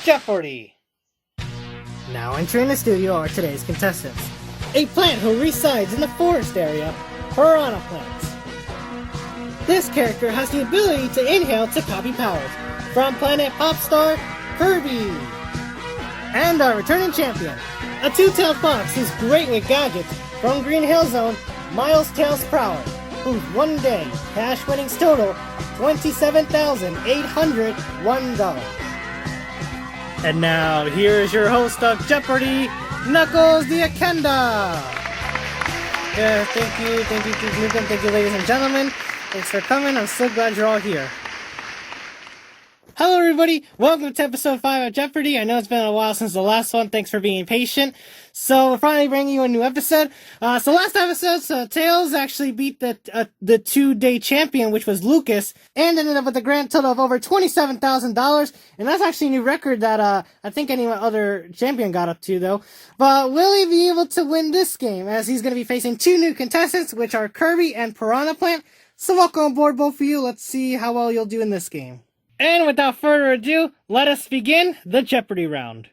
Jeopardy! Now entering the studio are today's contestants. A plant who resides in the forest area, Piranha Plant. This character has the ability to inhale to copy powers, from planet pop star, Kirby. And our returning champion, a two-tailed fox who's great with gadgets, from Green Hill Zone, Miles Tails Prower, whose one day cash winnings total $27,801. And now, here is your host of Jeopardy, Knuckles the Echidna! Thank you, thank you, ladies and gentlemen. Thanks for coming, I'm so glad you're all here. Hello everybody, welcome to episode 5 of Jeopardy. I know it's been a while since the last one, thanks for being patient. So we're finally bringing you a new episode. So last episode, Tails actually beat the 2-day champion, which was Lucas, and ended up with a grand total of over $27,000. And that's actually a new record that I think any other champion got up to, though. But will he be able to win this game, as he's going to be facing two new contestants, which are Kirby and Piranha Plant. So welcome aboard, both of you. Let's see how well you'll do in this game. And without further ado, let us begin the Jeopardy round.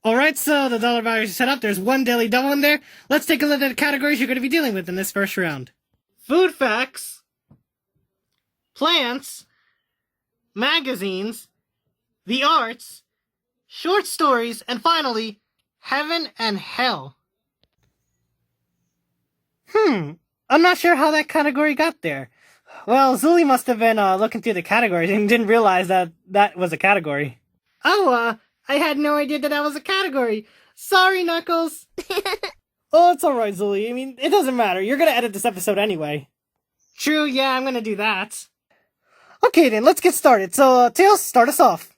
Alright, so the dollar values are set up. There's one daily double in there. Let's take a look at the categories you're going to be dealing with in this first round. Food facts, plants, magazines, the arts, short stories, and finally, heaven and hell. I'm not sure how that category got there. Well, Zuli must have been looking through the categories and didn't realize that was a category. Oh, I had no idea that was a category. Sorry, Knuckles. Oh, it's alright, Zuli. I mean, it doesn't matter. You're gonna edit this episode anyway. True, yeah, I'm gonna do that. Okay then, let's get started. So, Tails, start us off.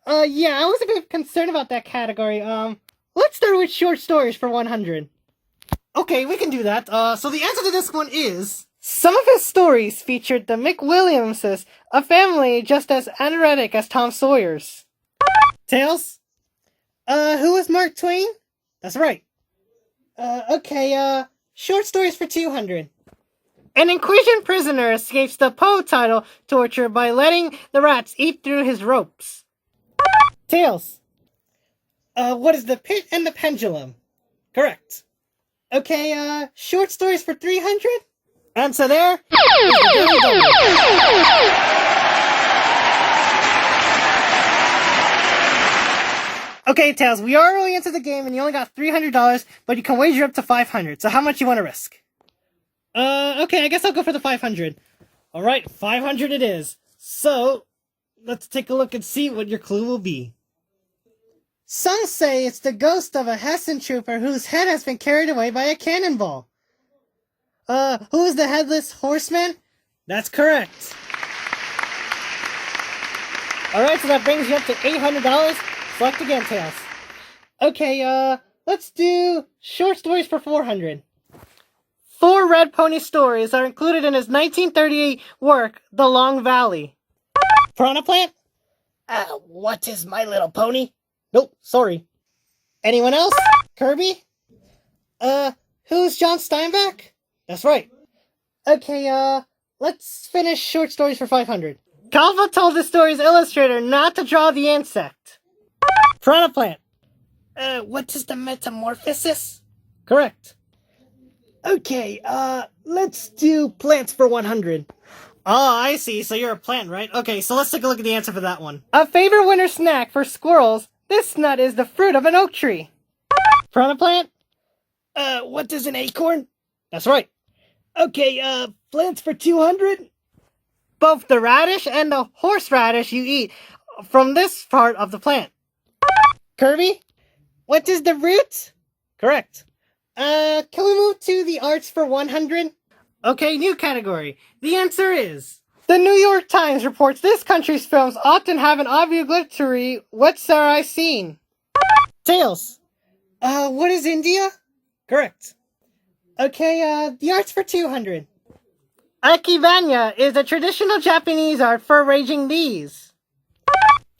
Yeah, I was a bit concerned about that category. Let's start with short stories for 100. Okay, we can do that. So the answer to this one is... Some of his stories featured the McWilliamses, a family just as anoretic as Tom Sawyer's. Tails? Who was Mark Twain? That's right. Okay, short stories for 200. An Inquisition prisoner escapes the Poe title torture by letting the rats eat through his ropes. Tails? What is the Pit and the Pendulum? Correct. Okay, short stories for 300? Answer there. Okay, Tails, we are early into the game and you only got $300, but you can wager up to 500. So how much you want to risk? Okay, I guess I'll go for the 500. Alright, 500 it is. So, let's take a look and see what your clue will be. Some say it's the ghost of a Hessen trooper whose head has been carried away by a cannonball. Who is the headless horseman? That's correct. Alright, so that brings you up to $800. Select again, Tails. Okay, let's do short stories for 400. 4 Red Pony stories are included in his 1938 work, The Long Valley. Piranha Plant? What is My Little Pony? Nope, sorry. Anyone else? Kirby? Who's John Steinbeck? That's right. Okay, let's finish short stories for 500. Calva told the story's illustrator not to draw the insect. Piranha Plant. What is the metamorphosis? Correct. Okay, let's do plants for 100. Oh, I see. So you're a plant, right? Okay, so let's take a look at the answer for that one. A favorite winter snack for squirrels, this nut is the fruit of an oak tree. Piranha Plant? What is an acorn? That's right. Okay, plants for 200? Both the radish and the horseradish you eat from this part of the plant. Kirby? What is the root? Correct. Can we move to the arts for 100? Okay, new category. The answer is... The New York Times reports this country's films often have an obligatory "What's There I Seen?" Tails. What is India? Correct. Okay, the arts for 200. Akibanya is a traditional Japanese art for arranging leaves.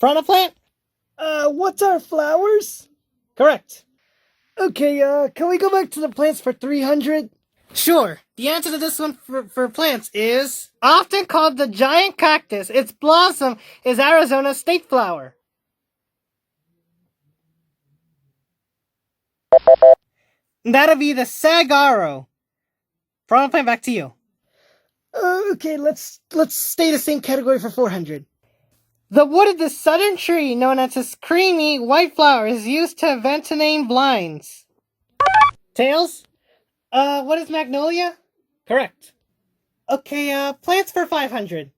Piranha Plant? What are flowers? Correct. Okay, can we go back to the plants for 300? Sure. The answer to this one for plants is often called the giant cactus. Its blossom is Arizona's state flower. That'll be the saguaro. Piranha Plant, back to you. Okay, let's stay the same category for 400. The wood of the southern tree, known as its creamy white flower, is used to ventilate blinds. Tails? What is magnolia? Correct. Okay, plants for 500.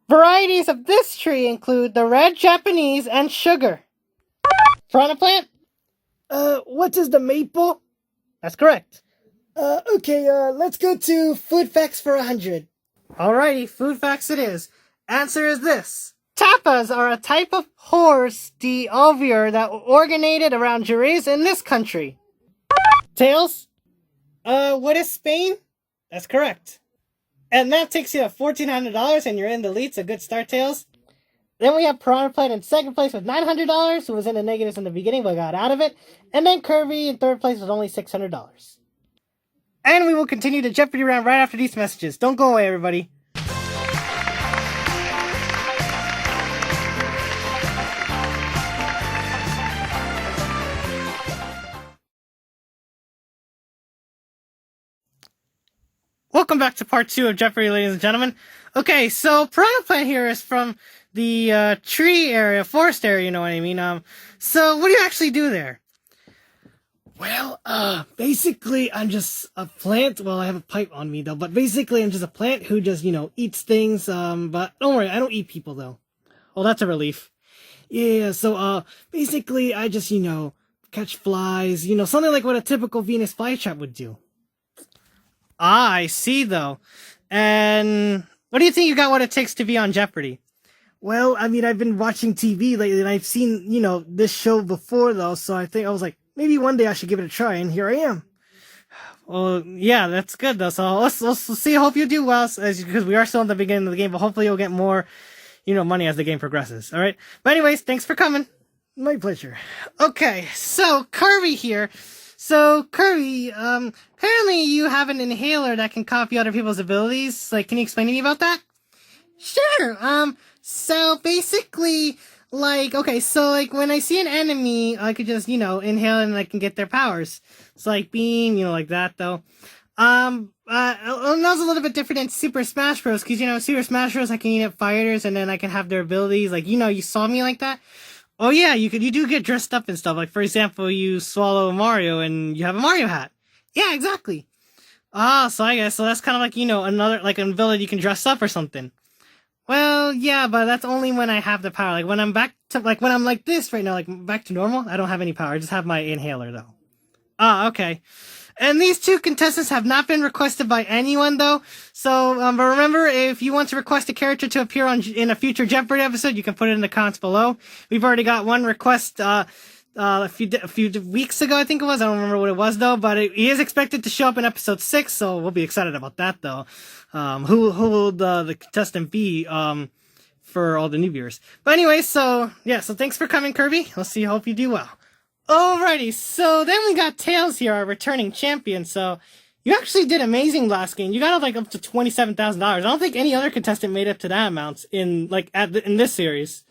Varieties of this tree include the red Japanese and sugar. Piranha Plant? What is the maple? That's correct. Okay, let's go to food facts for 100. Alrighty, food facts it is. Answer is this. Tapas are a type of horse d'oeuvre that originated around Jerez in this country. Tails? What is Spain? That's correct. And that takes you to $1,400 and you're in the lead, so good start, Tails. Then we have Piranha Plant in second place with $900, who was in the negatives in the beginning but got out of it. And then Kirby in third place with only $600. And we will continue the Jeopardy round right after these messages. Don't go away, everybody. Welcome back to part 2 of Jeopardy, ladies and gentlemen. Okay, so Piranha Plant here is from the tree area, forest area, you know what I mean? So what do you actually do there? Well, basically I'm just a plant. Well, I have a pipe on me though, but basically I'm just a plant who just, eats things. But don't worry, I don't eat people though. Oh, that's a relief. Yeah, so, basically I just, catch flies, something like what a typical Venus flytrap would do. Ah, I see, though. And what do you think you got what it takes to be on Jeopardy? Well, I mean, I've been watching TV lately, and I've seen, this show before, though, so I was like, maybe one day I should give it a try, and here I am. Well, yeah, that's good, though, so let's see. I hope you do well, because we are still in the beginning of the game, but hopefully you'll get more, money as the game progresses, alright? But anyways, thanks for coming. My pleasure. Okay, so Kirby here. So, Kirby, apparently you have an inhaler that can copy other people's abilities. Like, can you explain to me about that? Sure, so basically, when I see an enemy, I could just, inhale and I can get their powers. So, beam, like that, though. That was a little bit different in Super Smash Bros. Because, Super Smash Bros. I can eat up fighters and then I can have their abilities. You saw me like that. Oh yeah, you do get dressed up and stuff. Like, for example, you swallow Mario and you have a Mario hat. Yeah, exactly. So I guess, that's kind of another, an ability you can dress up or something. Well, yeah, but that's only when I have the power. When I'm back to, when I'm like this right now, back to normal, I don't have any power. I just have my inhaler, though. Okay. And these two contestants have not been requested by anyone, though. So, but remember, if you want to request a character to appear in a future Jeopardy episode, you can put it in the comments below. We've already got one request, a few weeks ago, I think it was. I don't remember what it was, though. But he is expected to show up in episode 6, so we'll be excited about that, though. Who will the contestant be, for all the new viewers? But anyway, so thanks for coming, Kirby. Hope you do well. Alrighty, so then we got Tails here, our returning champion. So you actually did amazing last game. You got up to $27,000. I don't think any other contestant made up to that amount in in this series.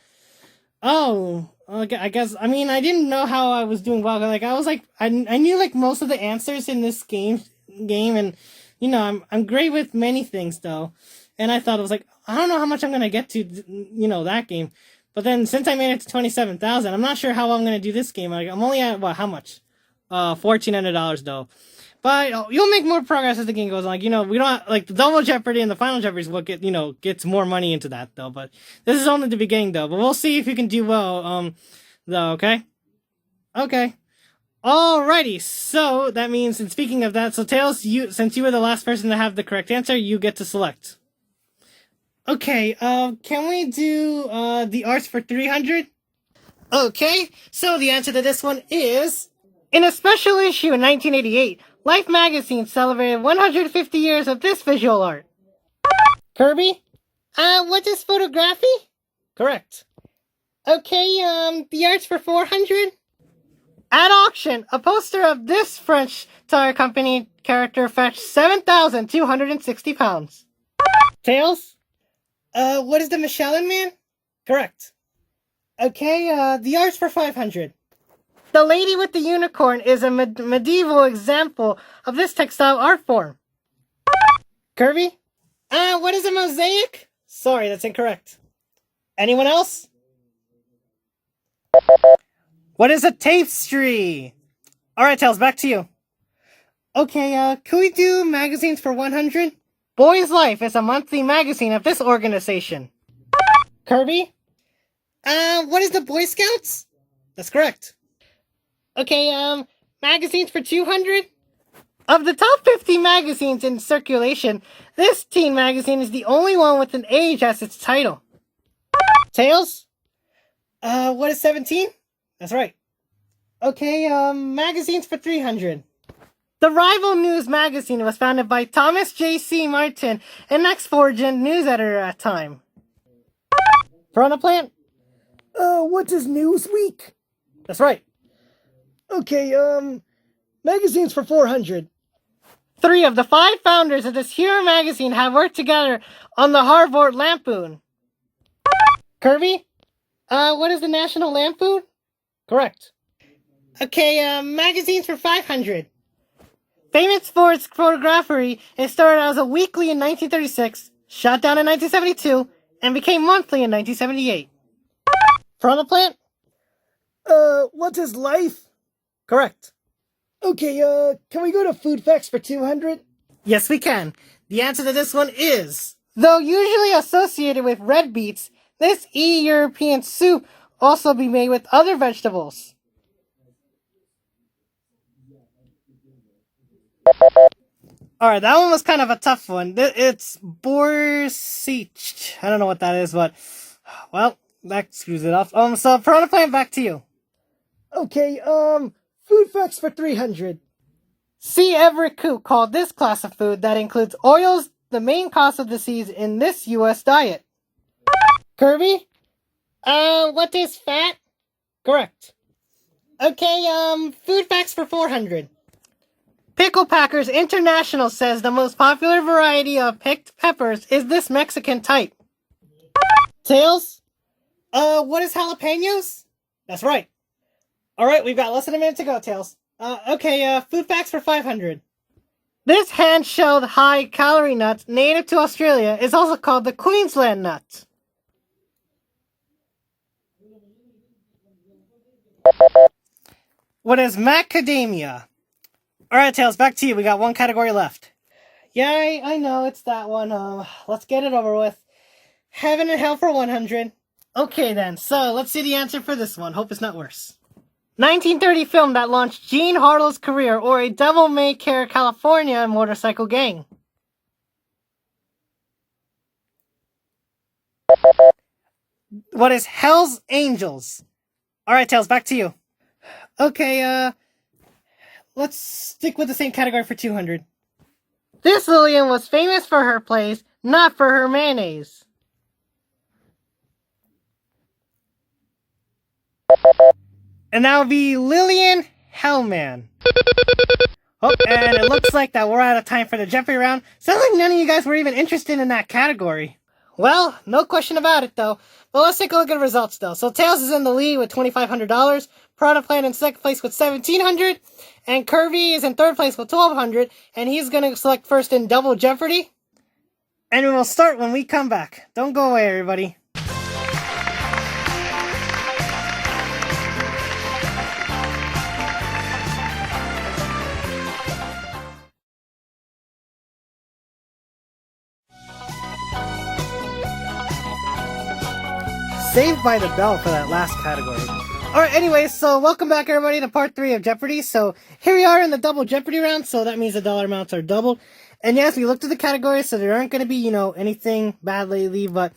Oh, okay, I guess. I mean, I didn't know how I was doing well. I knew most of the answers in this game, and I'm great with many things though. And I thought I don't know how much I'm gonna get to, that game. But then, since I made it to 27,000, I'm not sure how I'm gonna do this game. I'm only at how much? $1,400 though. But you'll make more progress as the game goes on. We don't the double Jeopardy and the final Jeopardy is what gets more money into that though. But this is only the beginning though. But we'll see if you can do well. Though, okay. Okay. Alrighty. So that means, and speaking of that, so Tails, since you were the last person to have the correct answer, you get to select. Okay, can we do, the arts for 300? Okay, so the answer to this one is... In a special issue in 1988, Life magazine celebrated 150 years of this visual art. Kirby? What is photography? Correct. Okay, the arts for 400? At auction, a poster of this French tire company character fetched 7,260 pounds. Tails? What is the Michelin Man? Correct. Okay, the art's for 500. The Lady with the Unicorn is a medieval example of this textile art form. Kirby? What is a mosaic? Sorry, that's incorrect. Anyone else? What is a tapestry? Alright, Tails, back to you. Okay, can we do magazines for 100? Boy's Life is a monthly magazine of this organization. Kirby? What is the Boy Scouts? That's correct. Okay, magazines for 200? Of the top 50 magazines in circulation, this teen magazine is the only one with an age as its title. Tails? What is 17? That's right. Okay, magazines for 300. The Rival News magazine was founded by Thomas J.C. Martin, an ex-Fortune news editor at the time. Piranha Plant? What is Newsweek? That's right. Okay, magazines for 400. 3 of the 5 founders of this hero magazine have worked together on the Harvard Lampoon. Kirby? What is the National Lampoon? Correct. Okay, magazines for 500. Famous for its photography, it started as a weekly in 1936, shut down in 1972, and became monthly in 1978. Piranha Plant? What is Life? Correct. Okay, can we go to food facts for 200? Yes, we can. The answer to this one is... Though usually associated with red beets, this European soup also be made with other vegetables. Alright, that one was kind of a tough one. It's borscht. I don't know what that is, but... Well, that screws it off. So, Piranha Plant, back to you. Okay, food facts for 300. See Everett Koop called this class of food that includes oils the main cause of disease in this U.S. diet. Kirby? What is fat? Correct. Okay, food facts for 400. Pickle Packers International says the most popular variety of picked peppers is this Mexican type. Tails? What is jalapenos? That's right. Alright, we've got less than a minute to go, Tails. Okay, food facts for 500. This hand-shelled high-calorie nut, native to Australia, is also called the Queensland nut. What is macadamia? Alright, Tails, back to you. We got one category left. Yeah, I know, it's that one. Let's get it over with. Heaven and Hell for 100. Okay then, so let's see the answer for this one. Hope it's not worse. 1930 film that launched Jean Harlow's career, or a devil-may-care California motorcycle gang. What is Hell's Angels? Alright, Tails, back to you. Okay, let's stick with the same category for 200. This Lillian was famous for her plays, not for her mayonnaise. And that would be Lillian Hellman. Oh, and it looks like that we're out of time for the Jeopardy round. Sounds like none of you guys were even interested in that category. Well, no question about it though. But let's take a look at the results though. So Tails is in the lead with $2,500. Piranha Plant in second place with $1,700. And Kirby is in third place with $1,200. And he's going to select first in Double Jeopardy. And we will start when we come back. Don't go away, everybody. Saved by the Bell for that last category. Alright, anyways, so welcome back everybody to part 3 of Jeopardy. So here we are in the Double Jeopardy round, so that means the dollar amounts are doubled. And yes, we looked at the categories, so there aren't going to be, anything bad lately, but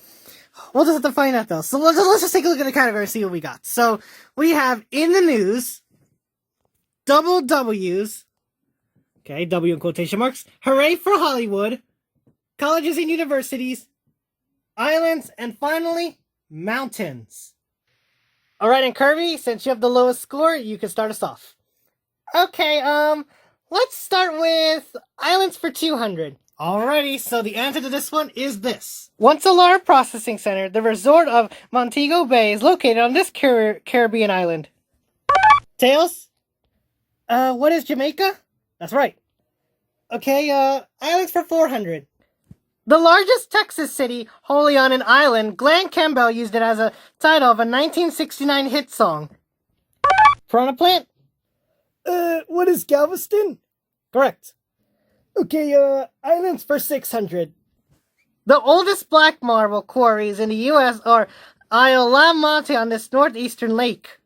we'll just have to find out though. So let's just take a look at the categories and see what we got. So we have in the news, double W's, okay, W in quotation marks, hooray for Hollywood, colleges and universities, islands, and finally, mountains. Alright, and Kirby, since you have the lowest score, you can start us off. Okay, let's start with islands for 200. Alrighty, so the answer to this one is this. Once a large processing center, the resort of Montego Bay is located on this Caribbean island. Tails? What is Jamaica? That's right. Okay, islands for 400. The largest Texas city wholly on an island, Glenn Campbell used it as a title of a 1969 hit song. Piranha Plant? What is Galveston? Correct. Okay, islands for 600. The oldest black marble quarries in the U.S. are Isle La Monte on this northeastern lake.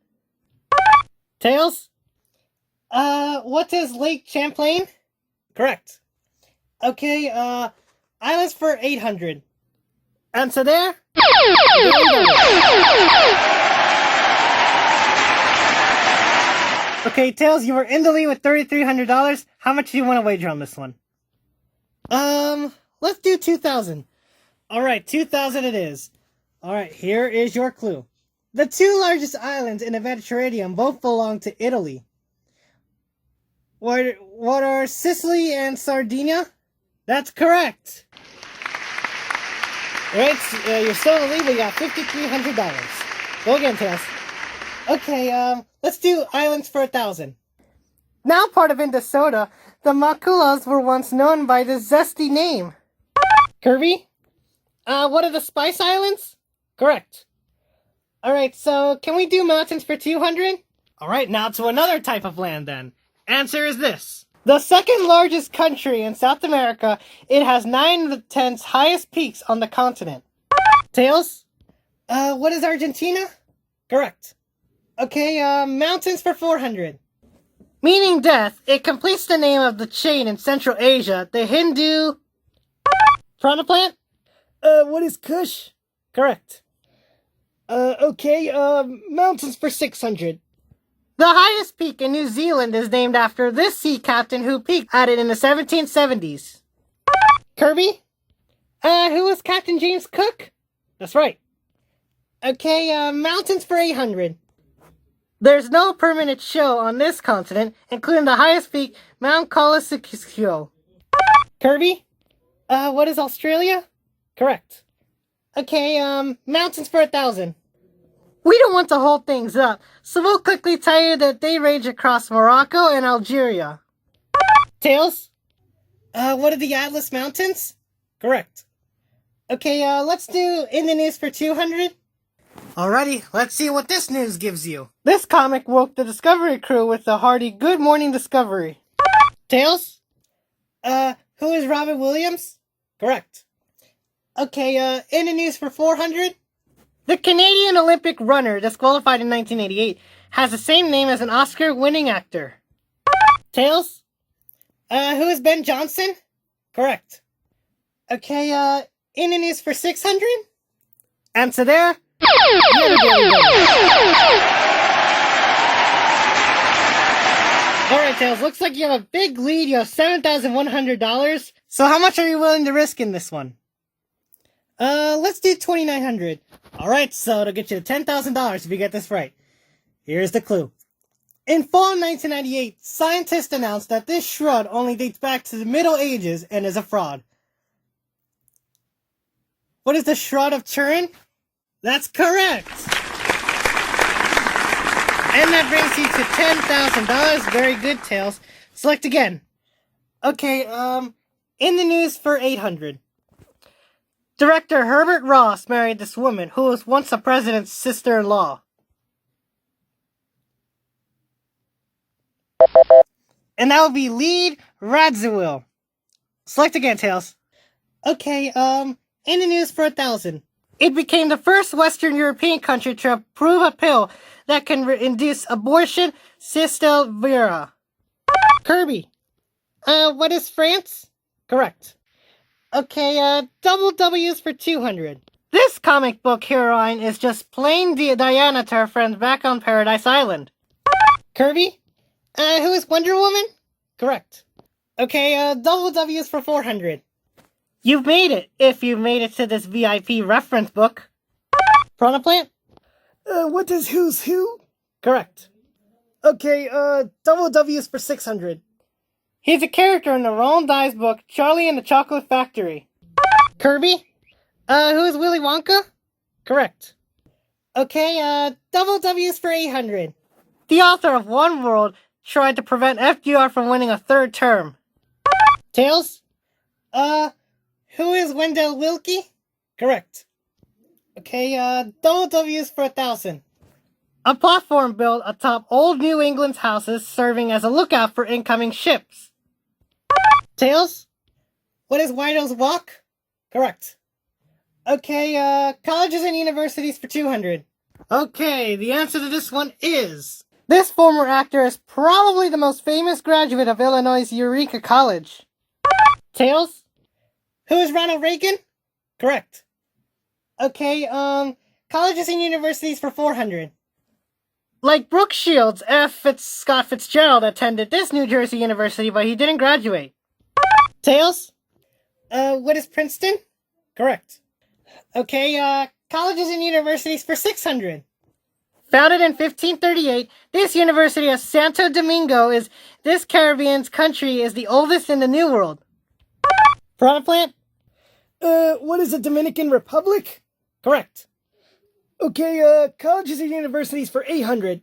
Tails? What is Lake Champlain? Correct. Okay, islands for 800. Answer there? Okay, Tails, you were in the lead with $3,300. How much do you want to wager on this one? Let's do 2,000. Alright, 2,000 it is. Alright, here is your clue. The two largest islands in the Mediterranean both belong to Italy. What are Sicily and Sardinia? That's correct. Alright, you're still in the lead, but you got $5,300. Go again, Tails. Okay, let's do islands for 1,000. Now part of Minnesota, the Makulas were once known by this zesty name. Kirby? What are the Spice Islands? Correct. Alright, so can we do mountains for 200? Alright, now to another type of land then. Answer is this. The second largest country in South America, it has 9 of the 10 highest peaks on the continent. Tails? What is Argentina? Correct. Okay, mountains for 400. Meaning death, it completes the name of the chain in Central Asia, the Hindu... Piranha Plant? What is Kush? Correct. Okay, mountains for 600. The highest peak in New Zealand is named after this sea captain who peaked at it in the 1770s. Kirby? Who was Captain James Cook? That's right. Okay, mountains for 800. There's no permanent show on this continent, including the highest peak, Mount Kosciuszko. Kirby? What is Australia? Correct. Okay, mountains for 1,000. We don't want to hold things up, so we'll quickly tell you that they range across Morocco and Algeria. Tails? What are the Atlas Mountains? Correct. Okay, let's do in the news for 200. Alrighty, let's see what this news gives you. This comic woke the Discovery crew with a hearty Good Morning Discovery. Tails? Who is Robin Williams? Correct. Okay, in the news for 400. The Canadian Olympic runner, disqualified in 1988, has the same name as an Oscar-winning actor. Tails? Who is Ben Johnson? Correct. Okay, in the news for 600. Answer there. Alright, Tails, looks like you have a big lead. You have $7,100. So how much are you willing to risk in this one? Let's do 2,900. Alright, so it'll get you $10,000 if you get this right. Here's the clue. In fall 1998, scientists announced that this shroud only dates back to the Middle Ages and is a fraud. What is the Shroud of Turin? That's correct! And that brings you to $10,000. Very good, Tails. Select again. Okay, in the news for 800. Director Herbert Ross married this woman who was once the president's sister-in-law. And that would be Lead Radziwill. Select again, Tails. Okay, in the news for 1,000. It became the first Western European country to approve a pill that can induce abortion, Sistel Vera. Kirby. What is France? Correct. Okay, double W's for 200. This comic book heroine is just plain Diana to her friends back on Paradise Island. Kirby? Who is Wonder Woman? Correct. Okay, double W's for 400. You've made it, if you've made it to this VIP reference book. Piranha Plant? What is who's who? Correct. Okay, double W's for 600. He's a character in the Roald Dahl's book, Charlie and the Chocolate Factory. Kirby? Who is Willy Wonka? Correct. Okay, double W's for 800. The author of One World tried to prevent FDR from winning a third term. Tails? Who is Wendell Willkie? Correct. Okay, double W's for 1,000. A platform built atop old New England's houses serving as a lookout for incoming ships. Tails? What is Widows Walk? Correct. Okay, colleges and universities for 200. Okay, the answer to this one is... This former actor is probably the most famous graduate of Illinois' Eureka College. Tails? Who is Ronald Reagan? Correct. Okay, colleges and universities for 400. Like Brooke Shields, Scott Fitzgerald attended this New Jersey university, but he didn't graduate. Tails? What is Princeton? Correct. Okay, colleges and universities for 600. Founded in 1538, this university of Santo Domingo is this Caribbean's country is the oldest in the New World. Piranha Plant? What is the Dominican Republic? Correct. Okay, colleges and universities for 800.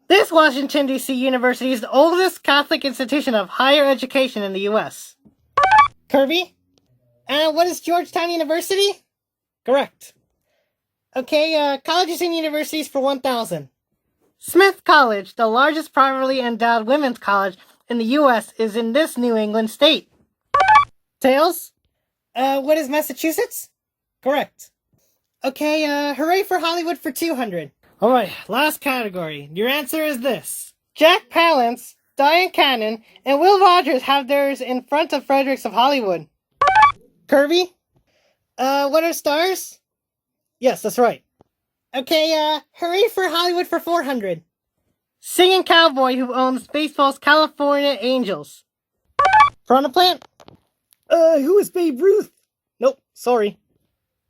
This Washington, D.C. university is the oldest Catholic institution of higher education in the U.S. Kirby? What is Georgetown University? Correct. Okay, colleges and universities for 1,000. Smith College, the largest privately endowed women's college in the U.S., is in this New England state. Tails? What is Massachusetts? Correct. Okay, hooray for Hollywood for 200. Alright, last category. Your answer is this. Jack Palance, Diane Cannon, and Will Rogers have theirs in front of Fredericks of Hollywood. Kirby? What are stars? Yes, that's right. Okay, hooray for Hollywood for 400. Singing cowboy who owns baseball's California Angels. Piranha Plant? Who is Babe Ruth? Nope, sorry.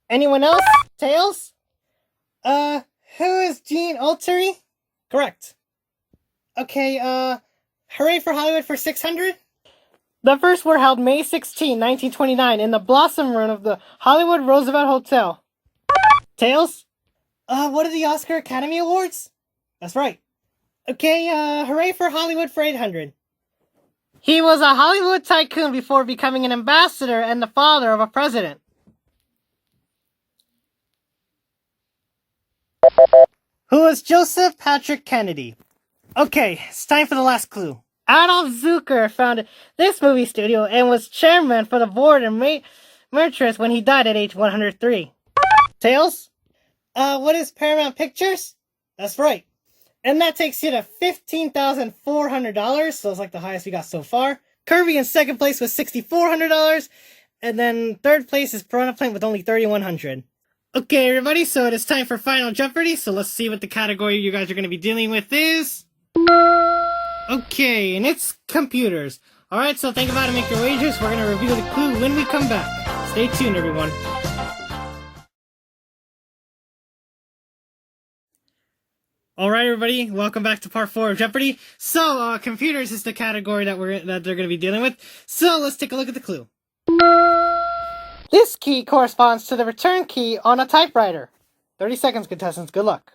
Anyone else? Tails? Who is Gene Autry? Correct. Okay, hooray for Hollywood for 600? The first were held May 16, 1929 in the Blossom Room of the Hollywood Roosevelt Hotel. Tails? What are the Oscar Academy Awards? That's right. Okay, hooray for Hollywood for 800. He was a Hollywood tycoon before becoming an ambassador and the father of a president. Who was Joseph Patrick Kennedy? Okay, it's time for the last clue. Adolf Zucker founded this movie studio and was chairman for the board and emeritus when he died at age 103. Tails? What is Paramount Pictures? That's right. And that takes you to $15,400, so it's like the highest we got so far. Kirby in second place with $6,400, and then third place is Piranha Plant with only $3,100. Okay, everybody, so it is time for Final Jeopardy, so let's see what the category you guys are going to be dealing with is. Okay, and it's computers. Alright, so think about it, make your wagers. We're going to reveal the clue when we come back. Stay tuned, everyone. Alright, everybody, welcome back to part 4 of Jeopardy. So, computers is the category that they're going to be dealing with. So, let's take a look at the clue. This key corresponds to the return key on a typewriter. 30 seconds, contestants. Good luck.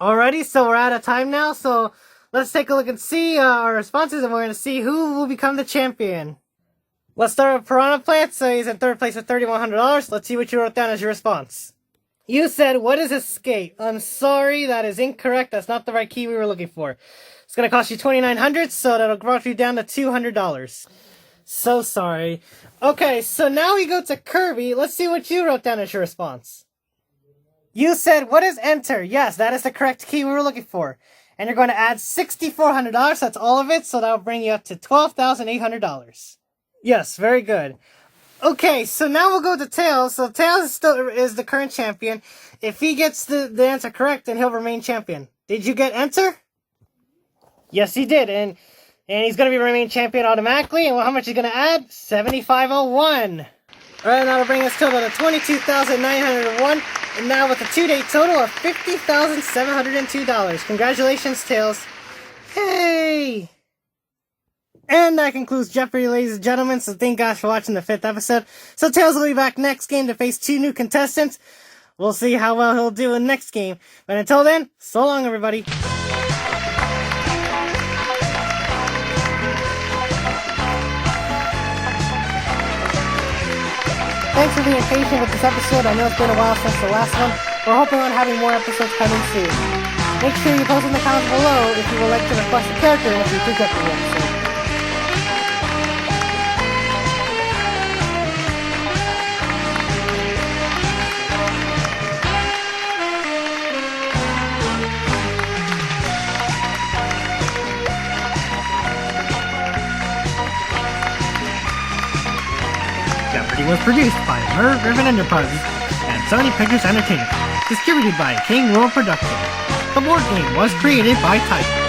Alrighty, so we're out of time now, so let's take a look and see our responses, and we're going to see who will become the champion. Let's start with Piranha Plant, so he's in third place with $3,100. Let's see what you wrote down as your response. You said, what is escape? I'm sorry, that is incorrect. That's not the right key we were looking for. It's going to cost you $2,900, so that'll drop you down to $200. So sorry. Okay, so now we go to Kirby. Let's see what you wrote down as your response. You said, what is enter? Yes, that is the correct key we were looking for. And you're going to add $6,400. That's all of it, so that'll bring you up to $12,800. Yes, very good. Okay, so now we'll go to Tails. So Tails is the current champion. If he gets the answer correct, then he'll remain champion. Did you get enter? Yes, he did, and he's going to be remain champion automatically. And how much he's going to add? 7,501. All right, that'll bring us to about 22,901, and now with a two-day total of $50,702. Congratulations, Tails. Hey! And that concludes Jeopardy, ladies and gentlemen, so thank gosh for watching the 5th episode. So Tails will be back next game to face 2 new contestants. We'll see how well he'll do in next game. But until then, so long, everybody. Thanks for being patient with this episode. I know it's been a while since the last one. We're hoping on having more episodes coming soon. Make sure you post in the comments below if you would like to request a character in a future Jeopardy episode. Jeopardy was produced by Merv Riven Enterprises and Sony Pictures Entertainment, distributed by King World Productions. The board game was created by Type.